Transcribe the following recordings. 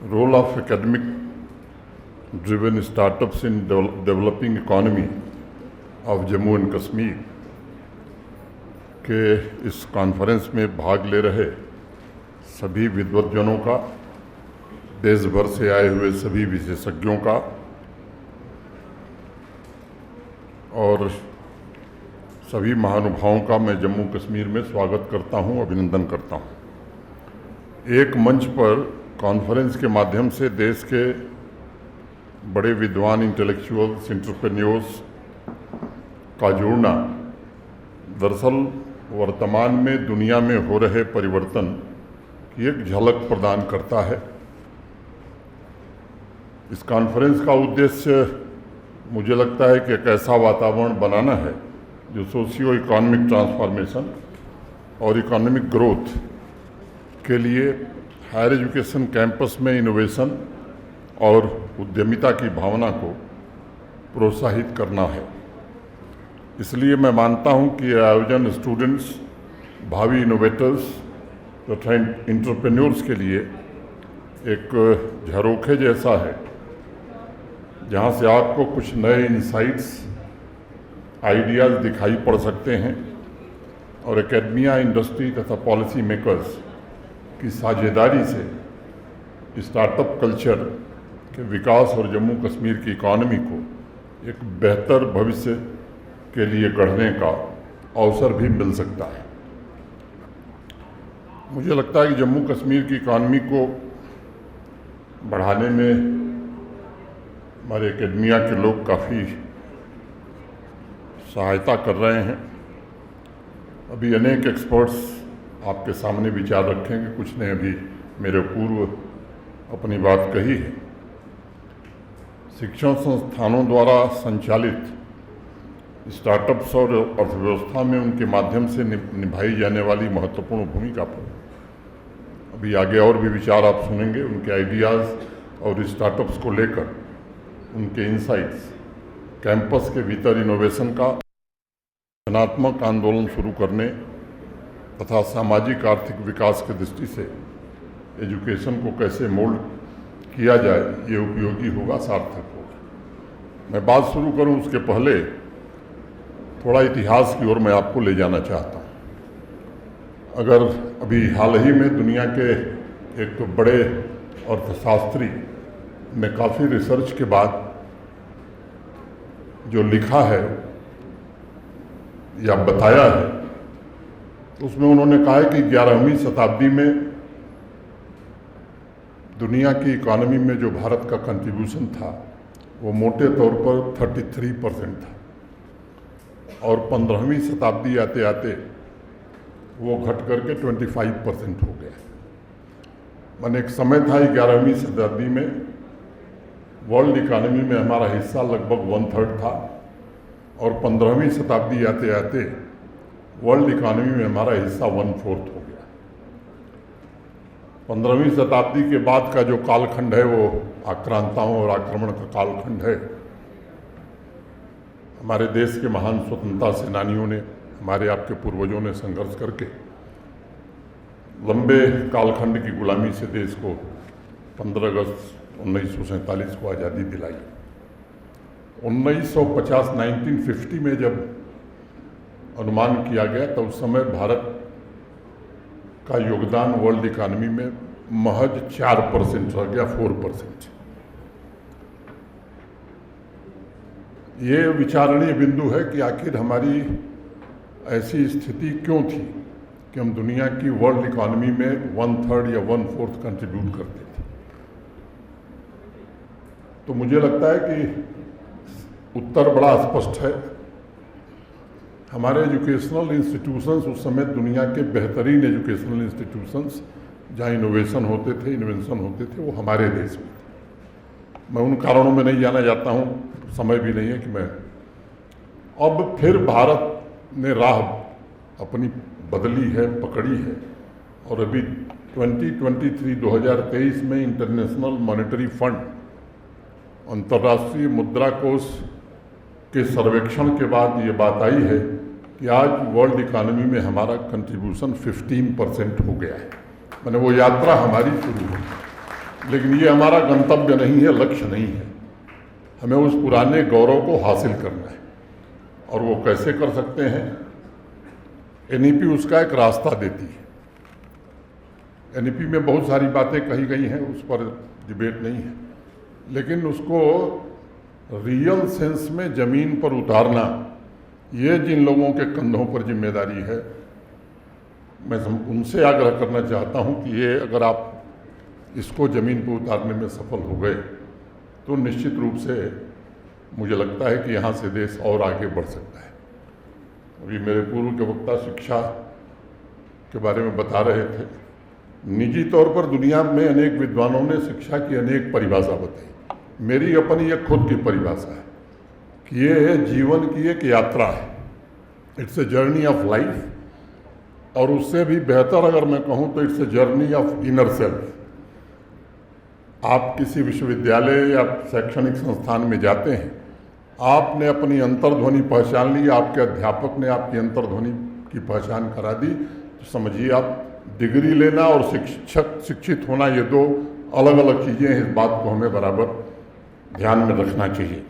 role of academic driven startups in developing economy of Jammu and Kashmir के इस conference में भाग ले रहे सभी विद्वज्जनों का, देश भर से आए हुए सभी विशेषज्ञों का और सभी महानुभावों का मैं जम्मू कश्मीर में स्वागत करता हूं, अभिनंदन करता हूं। एक मंच पर कॉन्फ्रेंस के माध्यम से देश के बड़े विद्वान, इंटेलेक्चुअल्स, एंटरप्रेन्योर्स का जुड़ना दरअसल वर्तमान में दुनिया में हो रहे परिवर्तन की एक झलक प्रदान करता है। इस कॉन्फ्रेंस का उद्देश्य मुझे लगता है कि एक ऐसा वातावरण बनाना है जो सोशियो इकोनॉमिक ट्रांसफॉर्मेशन और इकोनॉमिक ग्रोथ के लिए हायर एजुकेशन कैंपस में इनोवेशन और उद्यमिता की भावना को प्रोत्साहित करना है। इसलिए मैं मानता हूं कि यह आयोजन स्टूडेंट्स, भावी इनोवेटर्स तथा एंटरप्रेन्योर्स के लिए एक झरोखे जैसा है, जहां से आपको कुछ नए इंसाइट्स, आइडियाज़ दिखाई पड़ सकते हैं और एकेडमिया, इंडस्ट्री तथा पॉलिसी मेकर्स की साझेदारी से स्टार्टअप कल्चर के विकास और जम्मू कश्मीर की इकॉनमी को एक बेहतर भविष्य के लिए गढ़ने का अवसर भी मिल सकता है। मुझे लगता है कि जम्मू कश्मीर की इकॉनमी को बढ़ाने में हमारे एकेडमिया के लोग काफ़ी सहायता कर रहे हैं। अभी अनेक एक्सपर्ट्स आपके सामने विचार रखेंगे, कुछ ने अभी मेरे पूर्व अपनी बात कही है। शिक्षण संस्थानों द्वारा संचालित स्टार्टअप्स और अर्थव्यवस्था में उनके माध्यम से निभाई जाने वाली महत्वपूर्ण भूमिका पर अभी आगे और भी विचार आप सुनेंगे। उनके आइडियाज़ और स्टार्टअप्स को लेकर उनके इंसाइट्स कैंपस के भीतर इनोवेशन का रचनात्मक आंदोलन शुरू करने तथा सामाजिक आर्थिक विकास की दृष्टि से एजुकेशन को कैसे मोल्ड किया जाए, ये उपयोगी होगा, सार्थक होगा। मैं बात शुरू करूं उसके पहले थोड़ा इतिहास की ओर मैं आपको ले जाना चाहता हूं। अगर अभी हाल ही में दुनिया के एक बड़े अर्थशास्त्री ने काफ़ी रिसर्च के बाद जो लिखा है या बताया है, उसमें उन्होंने कहा है कि 11वीं शताब्दी में दुनिया की इकॉनमी में जो भारत का कंट्रीब्यूशन था वो मोटे तौर पर 33% था और 15वीं शताब्दी आते आते वो घट करके 25% हो गया। मैंने एक समय था 11वीं शताब्दी में वर्ल्ड इकॉनमी में हमारा हिस्सा लगभग 1/3 था और 15वीं शताब्दी आते आते वर्ल्ड इकॉनमी में हमारा हिस्सा 1/4 हो गया। 15वीं शताब्दी के बाद का जो कालखंड है वो आक्रांताओं और आक्रमण का कालखंड है। हमारे देश के महान स्वतंत्रता सेनानियों ने, हमारे आपके पूर्वजों ने संघर्ष करके लंबे कालखंड की गुलामी से देश को 15 अगस्त 1947 को आज़ादी दिलाई। 1950 में जब अनुमान किया गया तो उस समय भारत का योगदान वर्ल्ड इकॉनमी में महज 4% रह गया, 4%। ये विचारणीय बिंदु है कि आखिर हमारी ऐसी स्थिति क्यों थी कि हम दुनिया की वर्ल्ड इकॉनमी में 1/3 या 1/4 कंट्रीब्यूट करते थे। तो मुझे लगता है कि उत्तर बड़ा स्पष्ट है। हमारे एजुकेशनल इंस्टीट्यूशंस उस समय दुनिया के बेहतरीन एजुकेशनल इंस्टीट्यूशंस जहाँ इनोवेशन होते थे, इन्वेंशन होते थे, वो हमारे देश में थे। मैं उन कारणों में नहीं जाना चाहता हूँ, समय भी नहीं है कि मैं। अब फिर भारत ने राह अपनी बदली है, पकड़ी है और अभी 2023 में इंटरनेशनल मॉनेटरी फंड, अंतर्राष्ट्रीय मुद्रा कोष के सर्वेक्षण के बाद ये बात आई है कि आज वर्ल्ड इकॉनमी में हमारा कंट्रीब्यूशन 15% हो गया है। मैंने वो यात्रा हमारी शुरू हो। लेकिन ये हमारा गंतव्य नहीं है, लक्ष्य नहीं है। हमें उस पुराने गौरव को हासिल करना है। और वो कैसे कर सकते हैं? एनईपी उसका एक रास्ता देती है। एनईपी में बहुत सारी बातें कही गई हैं, उस पर डिबेट नहीं है, लेकिन उसको रियल सेंस में ज़मीन पर उतारना, ये जिन लोगों के कंधों पर जिम्मेदारी है, मैं उनसे आग्रह करना चाहता हूं कि ये अगर आप इसको ज़मीन पर उतारने में सफल हो गए तो निश्चित रूप से मुझे लगता है कि यहाँ से देश और आगे बढ़ सकता है। अभी मेरे पूर्व के वक्ता शिक्षा के बारे में बता रहे थे। निजी तौर पर दुनिया में अनेक विद्वानों ने शिक्षा की अनेक परिभाषा बताई। मेरी अपनी एक खुद की परिभाषा है कि ये जीवन की एक यात्रा है, it's a journey of life. और उससे भी बेहतर अगर मैं कहूँ तो it's a journey of inner self. आप किसी विश्वविद्यालय या शैक्षणिक संस्थान में जाते हैं, आपने अपनी अंतर्ध्वनि पहचान ली, आपके अध्यापक ने आपकी अंतर्ध्वनि की पहचान करा दी, तो समझिए आप डिग्री लेना और शिक्षित होना, ये दो अलग अलग चीज़ें हैं। इस बात को हमें बराबर ध्यान में रखना चाहिए।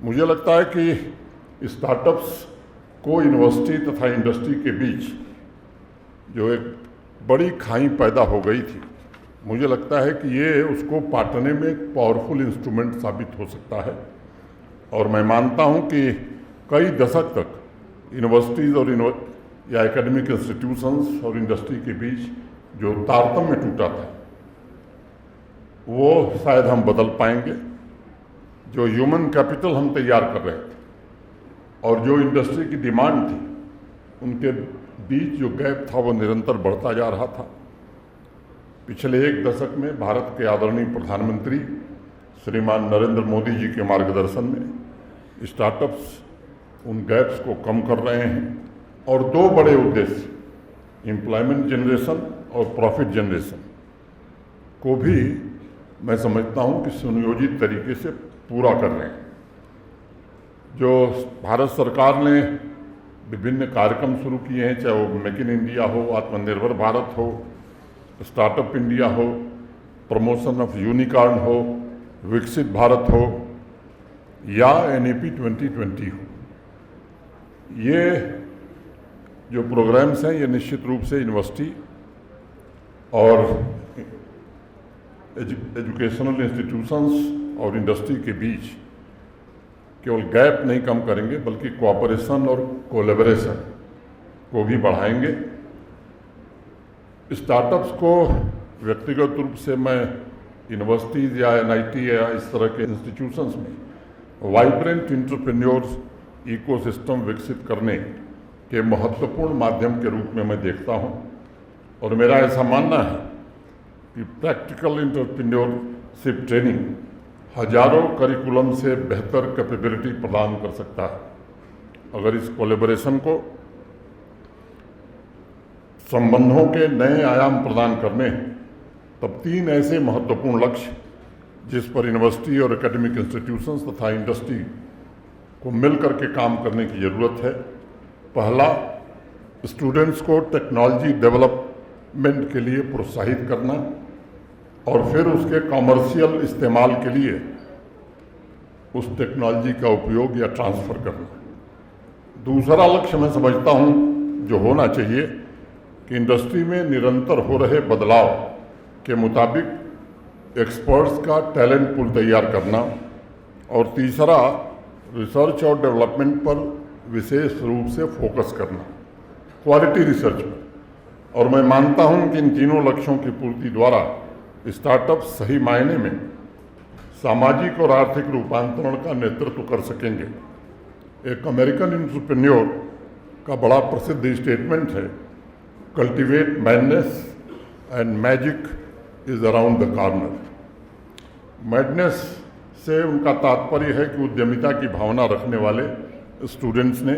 मुझे लगता है कि स्टार्टअप्स को यूनिवर्सिटी तथा इंडस्ट्री के बीच जो एक बड़ी खाई पैदा हो गई थी, मुझे लगता है कि ये उसको पाटने में एक पावरफुल इंस्ट्रूमेंट साबित हो सकता है। और मैं मानता हूँ कि कई दशक तक यूनिवर्सिटीज़ और या एकेडमिक इंस्टीट्यूशंस और इंडस्ट्री के बीच जो तारतम्य टूटा था, वो शायद हम बदल पाएंगे। जो ह्यूमन कैपिटल हम तैयार कर रहे थे और जो इंडस्ट्री की डिमांड थी, उनके बीच जो गैप था वो निरंतर बढ़ता जा रहा था। पिछले एक दशक में भारत के आदरणीय प्रधानमंत्री श्रीमान नरेंद्र मोदी जी के मार्गदर्शन में स्टार्टअप्स उन गैप्स को कम कर रहे हैं और दो बड़े उद्देश्य, एम्प्लॉयमेंट जनरेशन और प्रॉफिट जनरेशन, को भी मैं समझता हूं कि सुनियोजित तरीके से पूरा कर रहे हैं। जो भारत सरकार ने विभिन्न कार्यक्रम शुरू किए हैं, चाहे वो मेक इन इंडिया हो, आत्मनिर्भर भारत हो, स्टार्टअप इंडिया हो, प्रमोशन ऑफ यूनिकॉर्न हो, विकसित भारत हो या एनईपी 2020 हो, ये जो प्रोग्राम्स हैं ये निश्चित रूप से यूनिवर्सिटी और एजुकेशनल इंस्टीट्यूशंस और इंडस्ट्री के बीच केवल गैप नहीं कम करेंगे, बल्कि कोऑपरेशन और कोलैबोरेशन को भी बढ़ाएंगे। स्टार्टअप्स को व्यक्तिगत रूप से मैं यूनिवर्सिटीज़ या एनआईटी या इस तरह के इंस्टीट्यूशंस में वाइब्रेंट एंटरप्रेन्योर्स इकोसिस्टम विकसित करने के महत्वपूर्ण माध्यम के रूप में मैं देखता हूं। और मेरा ऐसा मानना है कि प्रैक्टिकल एंटरप्रेन्योरशिप ट्रेनिंग हजारों करिकुलम से बेहतर कैपेबिलिटी प्रदान कर सकता है। अगर इस कोलैबोरेशन को संबंधों के नए आयाम प्रदान करने हैं, तब तीन ऐसे महत्वपूर्ण लक्ष्य जिस पर यूनिवर्सिटी और एकेडमिक इंस्टीट्यूशंस तथा इंडस्ट्री को मिलकर के काम करने की ज़रूरत है। पहला, स्टूडेंट्स को टेक्नोलॉजी डेवलपमेंट के लिए प्रोत्साहित करना और फिर उसके कॉमर्शियल इस्तेमाल के लिए उस टेक्नोलॉजी का उपयोग या ट्रांसफ़र करना। दूसरा लक्ष्य मैं समझता हूँ जो होना चाहिए कि इंडस्ट्री में निरंतर हो रहे बदलाव के मुताबिक एक्सपर्ट्स का टैलेंट पूल तैयार करना। और तीसरा, रिसर्च और डेवलपमेंट पर विशेष रूप से फोकस करना, क्वालिटी रिसर्च पर। और मैं मानता हूं कि इन तीनों लक्ष्यों की पूर्ति द्वारा स्टार्टअप सही मायने में सामाजिक और आर्थिक रूपांतरण का नेतृत्व कर सकेंगे। एक अमेरिकन एंटरप्रेन्योर का बड़ा प्रसिद्ध स्टेटमेंट है, cultivate madness and magic is around the corner. Madness से उनका तात्पर्य है कि उद्यमिता की भावना रखने वाले स्टूडेंट्स ने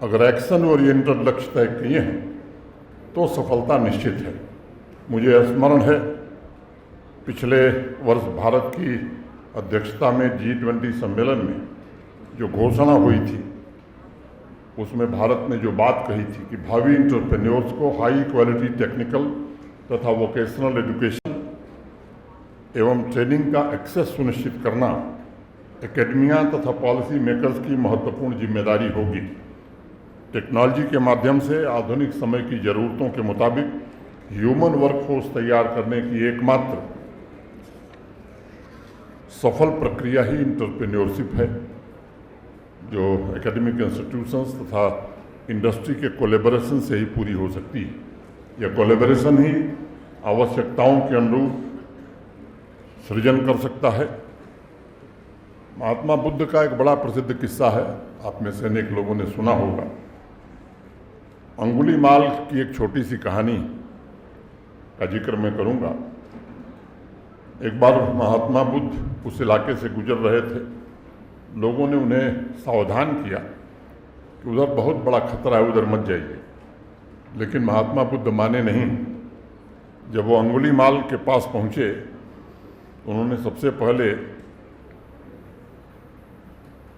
अगर एक्शन ओरिएंटेड लक्ष्य तय किए हैं तो सफलता निश्चित है। मुझे स्मरण है पिछले वर्ष भारत की अध्यक्षता में G20 सम्मेलन में जो घोषणा हुई थी उसमें भारत ने जो बात कही थी कि भावी इंटरप्रेन्योर्स को हाई क्वालिटी टेक्निकल तथा वोकेशनल एजुकेशन एवं ट्रेनिंग का एक्सेस सुनिश्चित करना एकेडमिया तथा पॉलिसी मेकर्स की महत्वपूर्ण जिम्मेदारी होगी। टेक्नोलॉजी के माध्यम से आधुनिक समय की ज़रूरतों के मुताबिक ह्यूमन वर्कफोर्स तैयार करने की एकमात्र सफल प्रक्रिया ही इंटरप्रेन्योरशिप है, जो एकेडमिक इंस्टीट्यूशंस तथा इंडस्ट्री के कोलैबोरेशन से ही पूरी हो सकती है। यह कोलैबोरेशन ही आवश्यकताओं के अनुरूप सृजन कर सकता है। महात्मा बुद्ध का एक बड़ा प्रसिद्ध किस्सा है, आप में से अनेक लोगों ने सुना होगा। अंगुलीमाल की एक छोटी सी कहानी का जिक्र मैं करूंगा। एक बार महात्मा बुद्ध उस इलाके से गुजर रहे थे। लोगों ने उन्हें सावधान किया कि उधर बहुत बड़ा खतरा है, उधर मत जाइए। लेकिन महात्मा बुद्ध माने नहीं। जब वो अंगुलीमाल के पास पहुंचे, उन्होंने सबसे पहले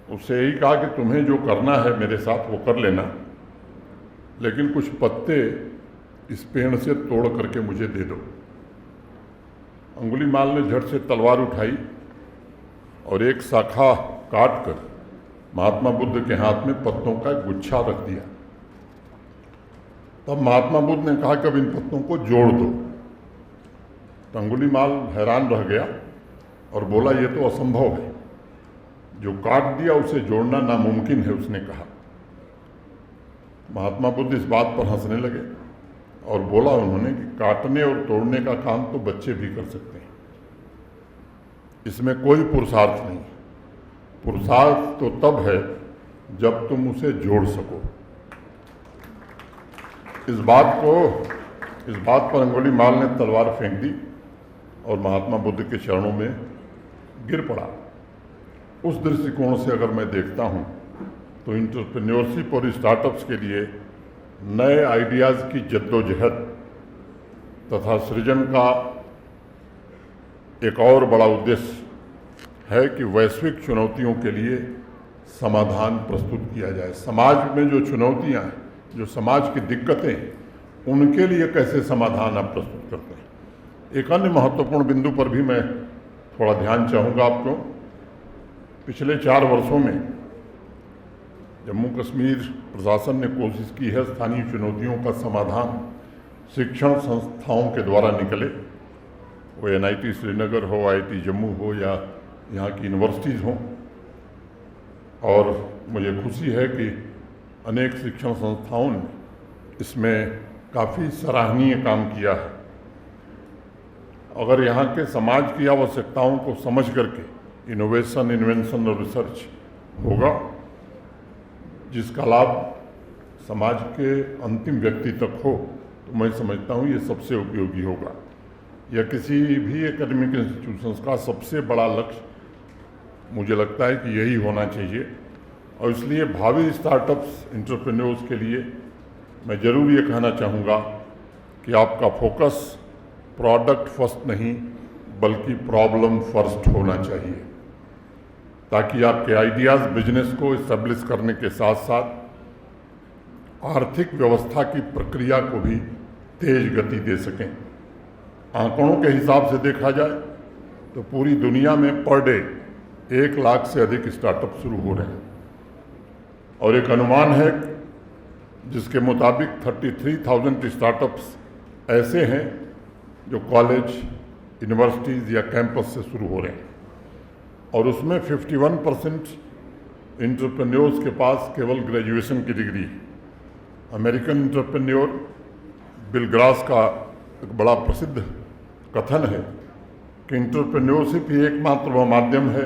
उससे यही कहा कि तुम्हें जो करना है मेरे साथ वो कर लेना, लेकिन कुछ पत्ते इस पेड़ से तोड़ करके मुझे दे दो। अंगुलीमाल ने झट से तलवार उठाई और एक शाखा काट कर महात्मा बुद्ध के हाथ में पत्तों का एक गुच्छा रख दिया। तब महात्मा बुद्ध ने कहा कि अब इन पत्तों को जोड़ दो। तो अंगुलीमाल हैरान रह गया और बोला, ये तो असंभव है, जो काट दिया उसे जोड़ना नामुमकिन है, उसने कहा। महात्मा बुद्ध इस बात पर हंसने लगे और बोला उन्होंने कि काटने और तोड़ने का काम तो बच्चे भी कर सकते हैं, इसमें कोई पुरुषार्थ नहीं। पुरुषार्थ तो तब है जब तुम उसे जोड़ सको। इस बात पर अंगुलीमाल ने तलवार फेंक दी और महात्मा बुद्ध के चरणों में गिर पड़ा। उस दृष्टिकोण से अगर मैं देखता हूँ तो इंटरप्रेन्योरशिप और स्टार्टअप्स के लिए नए आइडियाज़ की जद्दोजहद तथा सृजन का एक और बड़ा उद्देश्य है कि वैश्विक चुनौतियों के लिए समाधान प्रस्तुत किया जाए। समाज में जो चुनौतियाँ हैं, जो समाज की दिक्कतें हैं, उनके लिए कैसे समाधान आप प्रस्तुत करते हैं। एक अन्य महत्वपूर्ण बिंदु पर भी मैं थोड़ा ध्यान चाहूँगा आपको। पिछले 4 वर्षों में जम्मू कश्मीर प्रशासन ने कोशिश की है स्थानीय चुनौतियों का समाधान शिक्षण संस्थाओं के द्वारा निकले, वो NIT श्रीनगर हो, IIT जम्मू हो या यहाँ की यूनिवर्सिटीज़ हों। और मुझे खुशी है कि अनेक शिक्षण संस्थाओं ने इसमें काफ़ी सराहनीय काम किया है। अगर यहाँ के समाज की आवश्यकताओं को समझ करके इनोवेशन, इन्वेंशन और रिसर्च होगा, जिसका लाभ समाज के अंतिम व्यक्ति तक हो, तो मैं समझता हूँ ये सबसे उपयोगी होगा। यह किसी भी एकेडमिक इंस्टीट्यूशंस का सबसे बड़ा लक्ष्य मुझे लगता है कि यही होना चाहिए। और इसलिए भावी स्टार्टअप्स, एंटरप्रेन्योर्स के लिए मैं ज़रूर ये कहना चाहूँगा कि आपका फोकस प्रोडक्ट फर्स्ट नहीं बल्कि प्रॉब्लम फर्स्ट होना चाहिए, ताकि आपके आइडियाज़ बिजनेस को इस्टेब्लिश करने के साथ साथ आर्थिक व्यवस्था की प्रक्रिया को भी तेज गति दे सकें। आंकड़ों के हिसाब से देखा जाए तो पूरी दुनिया में पर डे 1 लाख से अधिक स्टार्टअप शुरू हो रहे हैं और एक अनुमान है जिसके मुताबिक 33,000 स्टार्टअप्स ऐसे हैं जो कॉलेज, यूनिवर्सिटीज़ या कैंपस से शुरू हो रहे हैं और उसमें 51% एंटरप्रेन्योर्स के पास केवल ग्रेजुएशन की डिग्री है। अमेरिकन एंटरप्रेन्योर बिल ग्रास का एक बड़ा प्रसिद्ध कथन है कि एंटरप्रेन्योरशिप ही एकमात्र वह माध्यम है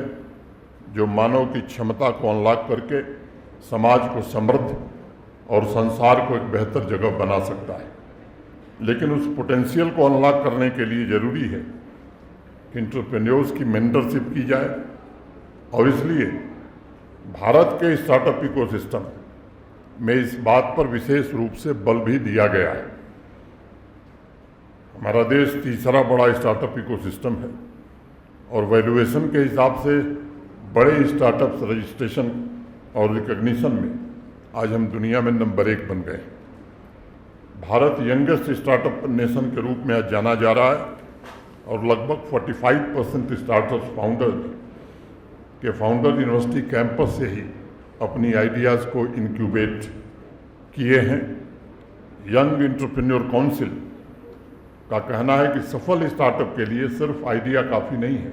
जो मानव की क्षमता को अनलॉक करके समाज को समृद्ध और संसार को एक बेहतर जगह बना सकता है। लेकिन उस पोटेंशियल को अनलॉक करने के लिए ज़रूरी है कि एंटरप्रेन्योर्स की मेंटरशिप की जाए और इसलिए भारत के स्टार्टअप इकोसिस्टम में इस बात पर विशेष रूप से बल भी दिया गया है। हमारा देश तीसरा बड़ा स्टार्टअप इकोसिस्टम है और वैल्यूएशन के हिसाब से बड़े स्टार्टअप्स रजिस्ट्रेशन और रिकग्निशन में आज हम दुनिया में नंबर 1 बन गए। भारत यंगेस्ट स्टार्टअप नेशन के रूप में आज जाना जा रहा है और लगभग 45% स्टार्टअप्स फाउंडर यूनिवर्सिटी कैंपस से ही अपनी आइडियाज़ को इंक्यूबेट किए हैं। यंग एंटरप्रेन्योर काउंसिल का कहना है कि सफल स्टार्टअप के लिए सिर्फ आइडिया काफ़ी नहीं है,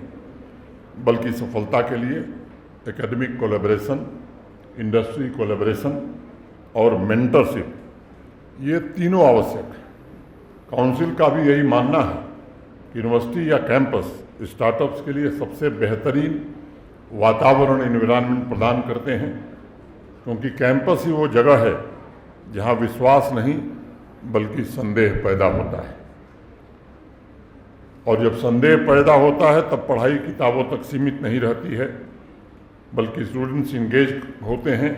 बल्कि सफलता के लिए एकेडमिक कोलैबोरेशन, इंडस्ट्री कोलैबोरेशन और मेंटरशिप, ये तीनों आवश्यक है। काउंसिल का भी यही मानना है कि यूनिवर्सिटी या कैंपस स्टार्टअप्स के लिए सबसे बेहतरीन वातावरण, एनवायरनमेंट प्रदान करते हैं, क्योंकि कैंपस ही वो जगह है जहां विश्वास नहीं बल्कि संदेह पैदा होता है। और जब संदेह पैदा होता है तब पढ़ाई किताबों तक सीमित नहीं रहती है, बल्कि स्टूडेंट्स इंगेज होते हैं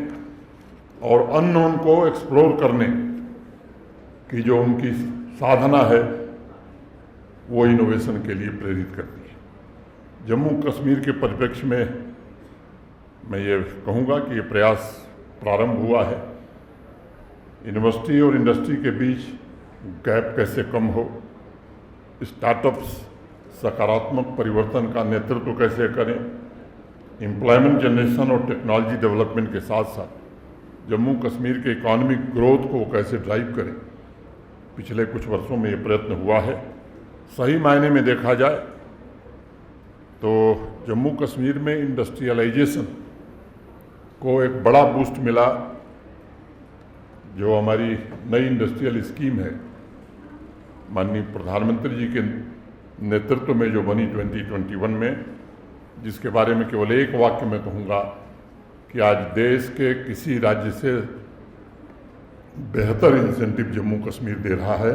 और अननोन को एक्सप्लोर करने की जो उनकी साधना है वो इनोवेशन के लिए प्रेरित करती है। जम्मू कश्मीर के परिप्रेक्ष्य में मैं ये कहूँगा कि ये प्रयास प्रारंभ हुआ है। यूनिवर्सिटी और इंडस्ट्री के बीच गैप कैसे कम हो, स्टार्टअप्स सकारात्मक परिवर्तन का नेतृत्व कैसे करें, एम्प्लॉयमेंट जनरेशन और टेक्नोलॉजी डेवलपमेंट के साथ साथ जम्मू कश्मीर के इकोनॉमिक ग्रोथ को कैसे ड्राइव करें, पिछले कुछ वर्षों में ये प्रयत्न हुआ है। सही मायने में देखा जाए तो जम्मू कश्मीर में इंडस्ट्रियलाइजेशन को एक बड़ा बूस्ट मिला। जो हमारी नई इंडस्ट्रियल स्कीम है, माननीय प्रधानमंत्री जी के नेतृत्व में जो बनी 2021 में, जिसके बारे में केवल एक वाक्य में कहूँगा कि आज देश के किसी राज्य से बेहतर इंसेंटिव जम्मू कश्मीर दे रहा है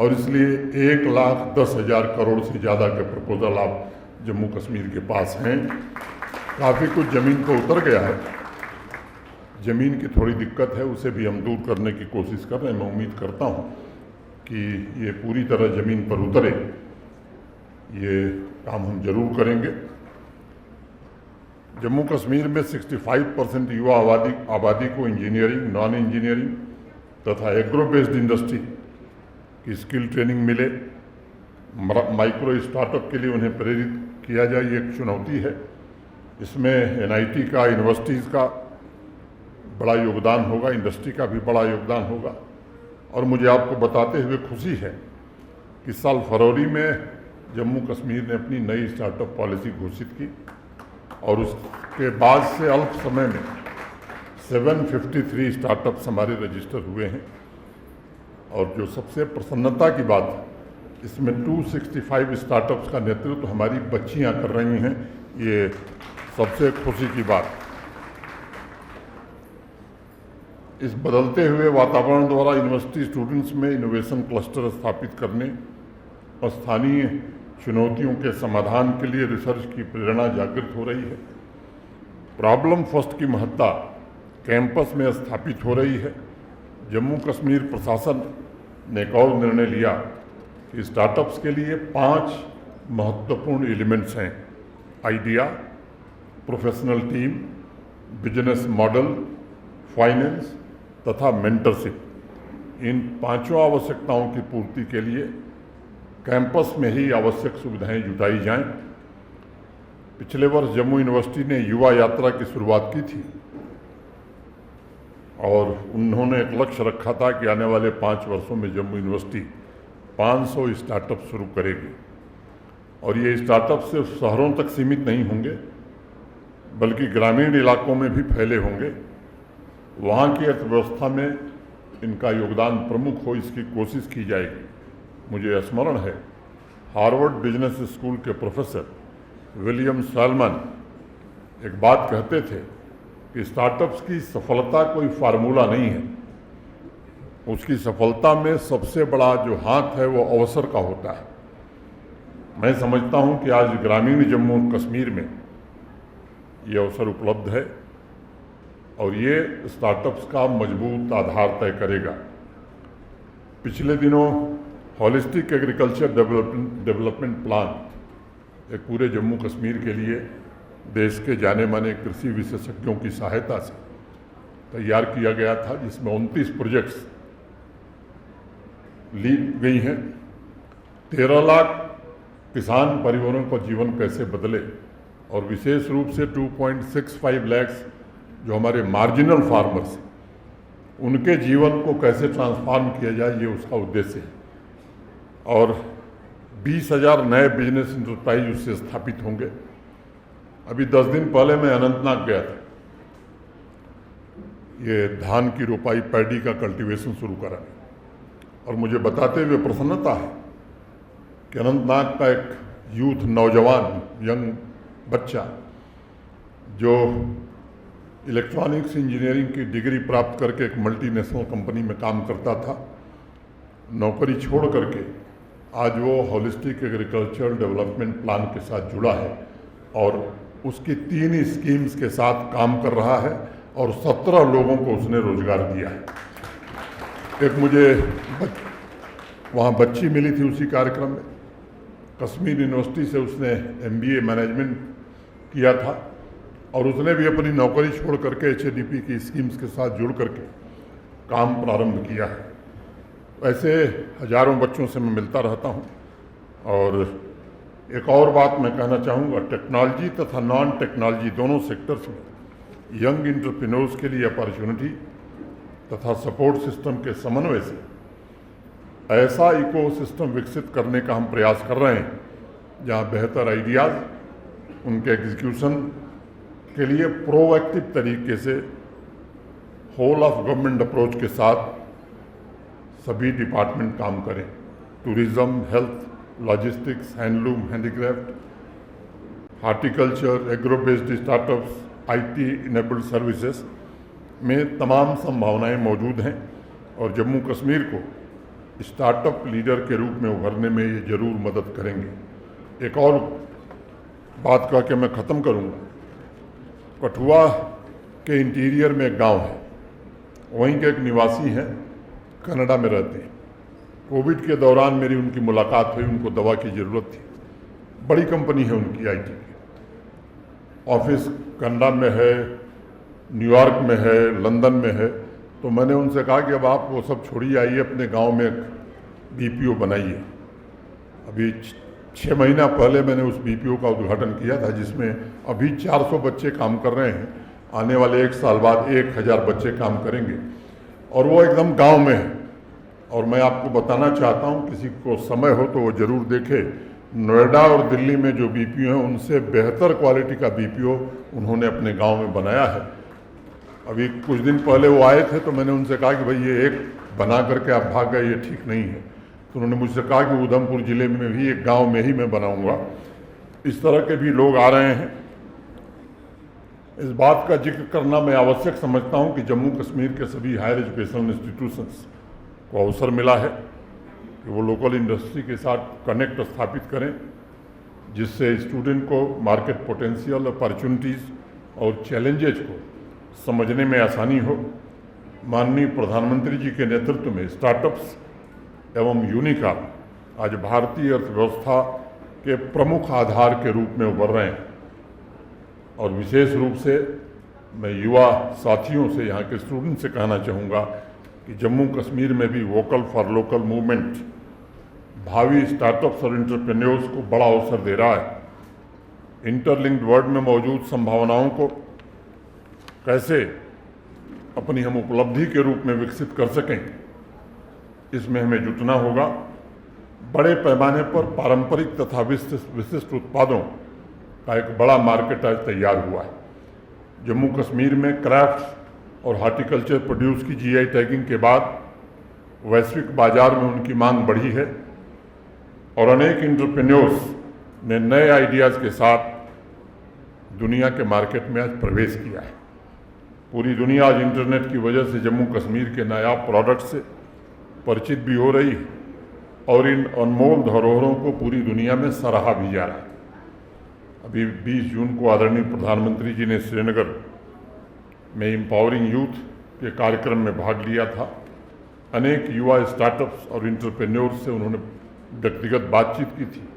और इसलिए 1,10,000 करोड़ से ज़्यादा के प्रपोजल आप जम्मू कश्मीर के पास हैं। काफ़ी कुछ ज़मीन पर उतर गया है, ज़मीन की थोड़ी दिक्कत है, उसे भी हम दूर करने की कोशिश कर रहे हैं। मैं उम्मीद करता हूँ कि ये पूरी तरह ज़मीन पर उतरे, ये काम हम जरूर करेंगे। जम्मू कश्मीर में 65% युवा आबादी को इंजीनियरिंग, नॉन इंजीनियरिंग तथा एग्रो बेस्ड इंडस्ट्री की स्किल ट्रेनिंग मिले। माइक्रो स्टार्टअप के लिए उन्हें प्रेरित किया जाए, ये एक चुनौती है। इसमें NIT का, यूनिवर्सिटीज़ का बड़ा योगदान होगा, इंडस्ट्री का भी बड़ा योगदान होगा। और मुझे आपको बताते हुए खुशी है कि साल फरवरी में जम्मू कश्मीर ने अपनी नई स्टार्टअप पॉलिसी घोषित की और उसके बाद से अल्प समय में 753 स्टार्टअप्स हमारे रजिस्टर हुए हैं। और जो सबसे प्रसन्नता की बात है, इसमें 265 स्टार्टअप्स का नेतृत्व हमारी बच्चियां कर रही हैं, ये सबसे खुशी की बात। इस बदलते हुए वातावरण द्वारा यूनिवर्सिटी स्टूडेंट्स में इनोवेशन क्लस्टर स्थापित करने और स्थानीय चुनौतियों के समाधान के लिए रिसर्च की प्रेरणा जागृत हो रही है। प्रॉब्लम फर्स्ट की महत्ता कैंपस में स्थापित हो रही है। जम्मू कश्मीर प्रशासन ने एक और निर्णय लिया कि स्टार्टअप्स के लिए 5 महत्वपूर्ण एलिमेंट्स हैं: idea, professional team, business model, finance तथा मेंटरशिप। इन 5 आवश्यकताओं की पूर्ति के लिए कैंपस में ही आवश्यक सुविधाएं जुटाई जाएं। पिछले वर्ष जम्मू यूनिवर्सिटी ने युवा यात्रा की शुरुआत की थी और उन्होंने एक लक्ष्य रखा था कि आने वाले 5 वर्षों में जम्मू यूनिवर्सिटी 500 स्टार्टअप शुरू करेगी। और ये स्टार्टअप सिर्फ शहरों तक सीमित नहीं होंगे, बल्कि ग्रामीण इलाकों में भी फैले होंगे। वहाँ की अर्थव्यवस्था में इनका योगदान प्रमुख हो, इसकी कोशिश की जाएगी। मुझे स्मरण है, हार्वर्ड बिजनेस स्कूल के प्रोफेसर विलियम सैलमन एक बात कहते थे कि स्टार्टअप्स की सफलता कोई फार्मूला नहीं है, उसकी सफलता में सबसे बड़ा जो हाथ है वो अवसर का होता है। मैं समझता हूँ कि आज ग्रामीण जम्मू कश्मीर में ये अवसर उपलब्ध है और ये स्टार्टअप्स का मजबूत आधार तय करेगा। पिछले दिनों हॉलिस्टिक एग्रीकल्चर डेवलपमेंट प्लान एक पूरे जम्मू कश्मीर के लिए देश के जाने माने कृषि विशेषज्ञों की सहायता से तैयार किया गया था, जिसमें 29 प्रोजेक्ट्स ली गई हैं। 13 लाख किसान परिवारों का जीवन कैसे बदले, और विशेष रूप से 2.65 लाख जो हमारे मार्जिनल फार्मर्स हैं, उनके जीवन को कैसे ट्रांसफॉर्म किया जाए, ये उसका उद्देश्य है। और 20,000 नए बिजनेस इंटरप्राइज उससे स्थापित होंगे। अभी 10 दिन पहले मैं अनंतनाग गया था, ये धान की रोपाई, पैडी का कल्टीवेशन शुरू करा, और मुझे बताते हुए प्रसन्नता है कि अनंतनाग का एक यूथ, नौजवान, यंग बच्चा जो इलेक्ट्रॉनिक्स इंजीनियरिंग की डिग्री प्राप्त करके एक मल्टीनेशनल कंपनी में काम करता था, नौकरी छोड़ करके आज वो होलिस्टिक एग्रीकल्चरल डेवलपमेंट प्लान के साथ जुड़ा है और उसकी 3 स्कीम्स के साथ काम कर रहा है और 17 लोगों को उसने रोजगार दिया है। एक मुझे वहाँ बच्ची मिली थी उसी कार्यक्रम में, कश्मीर यूनिवर्सिटी से उसने MBA मैनेजमेंट किया था और उसने भी अपनी नौकरी छोड़ करके HADP की स्कीम्स के साथ जुड़ करके काम प्रारंभ किया है। ऐसे हजारों बच्चों से मैं मिलता रहता हूँ। और एक और बात मैं कहना चाहूँगा, टेक्नोलॉजी तथा नॉन टेक्नोलॉजी दोनों सेक्टर्स में यंग एंटरप्रेन्योर्स के लिए अपॉर्चुनिटी तथा सपोर्ट सिस्टम के समन्वय से ऐसा इकोसिस्टम विकसित करने का हम प्रयास कर रहे हैं जहाँ बेहतर आइडियाज़, उनके एग्जीक्यूशन के लिए प्रोएक्टिव तरीके से होल ऑफ गवर्नमेंट अप्रोच के साथ सभी डिपार्टमेंट काम करें। Tourism, health, logistics, handloom, handicraft, horticulture, agro based startups, IT enabled services में तमाम संभावनाएं मौजूद हैं और जम्मू कश्मीर को स्टार्टअप लीडर के रूप में उभरने में ये जरूर मदद करेंगे। एक और बात कह के मैं ख़त्म करूँगा। कठुआ के इंटीरियर में एक गांव है, वहीं के एक निवासी हैं, कनाडा में रहते हैं। कोविड के दौरान मेरी उनकी मुलाकात हुई, उनको दवा की ज़रूरत थी। बड़ी कंपनी है उनकी IT की, ऑफिस कनाडा में है, न्यूयॉर्क में है, लंदन में है। तो मैंने उनसे कहा कि अब आप वो सब छोड़िए, आइए अपने गांव में एक BPO बनाइए। अभी 6 महीना पहले मैंने उस BPO का उद्घाटन किया था, जिसमें अभी 400 बच्चे काम कर रहे हैं। आने वाले 1 साल बाद 1000 बच्चे काम करेंगे और वो एकदम गांव में है। और मैं आपको बताना चाहता हूं, किसी को समय हो तो वो ज़रूर देखे, नोएडा और दिल्ली में जो BPO हैं उनसे बेहतर क्वालिटी का BPO उन्होंने अपने गांव में बनाया है। अभी कुछ दिन पहले वो आए थे तो मैंने उनसे कहा कि भाई ये एक बना करके आप भाग गए, ये ठीक नहीं है। तो उन्होंने मुझसे कहा कि उधमपुर ज़िले में भी एक गांव में ही मैं बनाऊंगा। इस तरह के भी लोग आ रहे हैं। इस बात का जिक्र करना मैं आवश्यक समझता हूं कि जम्मू कश्मीर के सभी हायर एजुकेशनल इंस्टीट्यूशंस को अवसर मिला है कि वो लोकल इंडस्ट्री के साथ कनेक्ट स्थापित करें, जिससे स्टूडेंट को मार्केट पोटेंशियल, अपॉर्चुनिटीज़ और चैलेंजेज को समझने में आसानी हो। माननीय प्रधानमंत्री जी के नेतृत्व में स्टार्टअप्स एवं यूनिकॉर्न आज भारतीय अर्थव्यवस्था के प्रमुख आधार के रूप में उभर रहे हैं। और विशेष रूप से मैं युवा साथियों से, यहाँ के स्टूडेंट से कहना चाहूँगा कि जम्मू कश्मीर में भी वोकल फॉर लोकल मूवमेंट भावी स्टार्टअप्स और एंटरप्रेन्योर्स को बड़ा अवसर दे रहा है। इंटरलिंक्ड वर्ल्ड में मौजूद संभावनाओं को कैसे अपनी हम उपलब्धि के रूप में विकसित कर सकें, इसमें हमें जुटना होगा। बड़े पैमाने पर पारंपरिक तथा विशिष्ट उत्पादों का एक बड़ा मार्केट आज तैयार हुआ है। जम्मू कश्मीर में क्राफ्ट्स और हार्टिकल्चर प्रोड्यूस की GI टैगिंग के बाद वैश्विक बाजार में उनकी मांग बढ़ी है और अनेक एंटरप्रेन्योर्स ने नए आइडियाज़ के साथ दुनिया के मार्केट में आज प्रवेश किया है। पूरी दुनिया आज इंटरनेट की वजह से जम्मू कश्मीर के नायाब प्रोडक्ट से परिचित भी हो रही है और इन अनमोल धरोहरों को पूरी दुनिया में सराहा भी जा रहा है। अभी 20 जून को आदरणीय प्रधानमंत्री जी ने श्रीनगर में एम्पावरिंग यूथ के कार्यक्रम में भाग लिया था। अनेक युवा स्टार्टअप्स और एंटरप्रेन्योर्स से उन्होंने व्यक्तिगत बातचीत की थी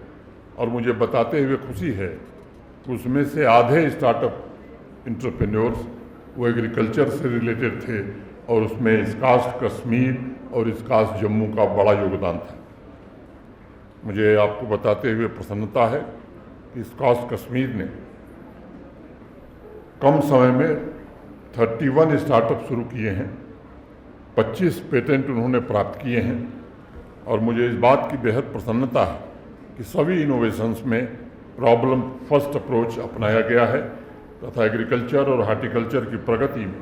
और मुझे बताते हुए खुशी है कि उसमें से आधे स्टार्टअप एंटरप्रेन्योर्स वो एग्रीकल्चर से रिलेटेड थे और उसमें इसकास्ट कश्मीर और इसकास्ट जम्मू का बड़ा योगदान था। मुझे आपको बताते हुए प्रसन्नता है कि इसकास्ट कश्मीर ने कम समय में 31 स्टार्टअप शुरू किए हैं, 25 पेटेंट उन्होंने प्राप्त किए हैं और मुझे इस बात की बेहद प्रसन्नता है कि सभी इनोवेशंस में प्रॉब्लम फर्स्ट अप्रोच अपनाया गया है तथा एग्रीकल्चर और हार्टिकल्चर की प्रगति में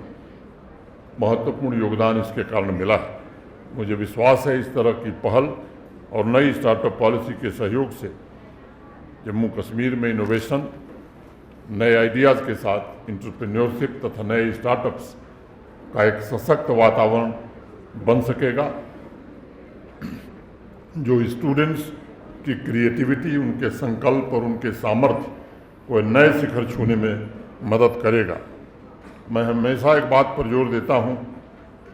महत्वपूर्ण योगदान इसके कारण मिला है। मुझे विश्वास है इस तरह की पहल और नई स्टार्टअप पॉलिसी के सहयोग से जम्मू कश्मीर में इनोवेशन, नए आइडियाज़ के साथ एंटरप्रेन्योरशिप तथा नए स्टार्टअप्स का एक सशक्त वातावरण बन सकेगा जो स्टूडेंट्स की क्रिएटिविटी, उनके संकल्प और उनके सामर्थ्य को नए शिखर छूने में मदद करेगा। मैं हमेशा एक बात पर जोर देता हूं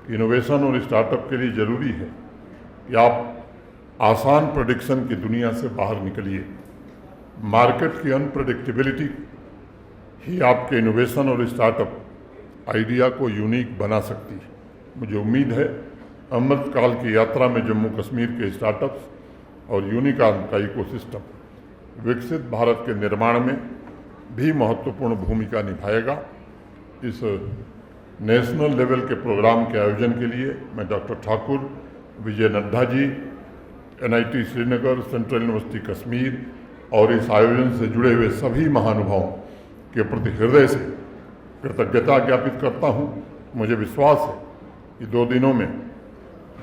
कि इनोवेशन और स्टार्टअप के लिए ज़रूरी है कि आप आसान प्रेडिक्शन की दुनिया से बाहर निकलिए। मार्केट की अनप्रेडिक्टेबिलिटी ही आपके इनोवेशन और स्टार्टअप आइडिया को यूनिक बना सकती है। मुझे उम्मीद है अमृतकाल की यात्रा में जम्मू कश्मीर के स्टार्टअप्स और यूनिकॉर्न का इकोसिस्टम विकसित भारत के निर्माण में भी महत्वपूर्ण भूमिका निभाएगा। इस नेशनल लेवल के प्रोग्राम के आयोजन के लिए मैं डॉक्टर ठाकुर, विजय Nadda ji, NIT Srinagar, central university Kashmir और इस आयोजन से जुड़े हुए सभी महानुभावों के प्रति हृदय से कृतज्ञता ज्ञापित करता हूं। मुझे विश्वास है कि 2 दिनों में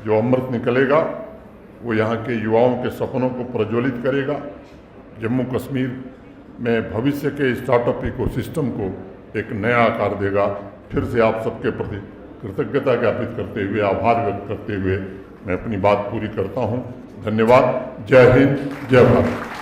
जो अमृत निकलेगा वो यहाँ के युवाओं के सपनों को प्रज्वलित करेगा, जम्मू कश्मीर में भविष्य के स्टार्टअप इकोसिस्टम को एक नया आकार देगा। फिर से आप सबके प्रति कृतज्ञता ज्ञापित करते हुए, आभार व्यक्त करते हुए मैं अपनी बात पूरी करता हूँ। धन्यवाद। जय हिंद, जय भारत।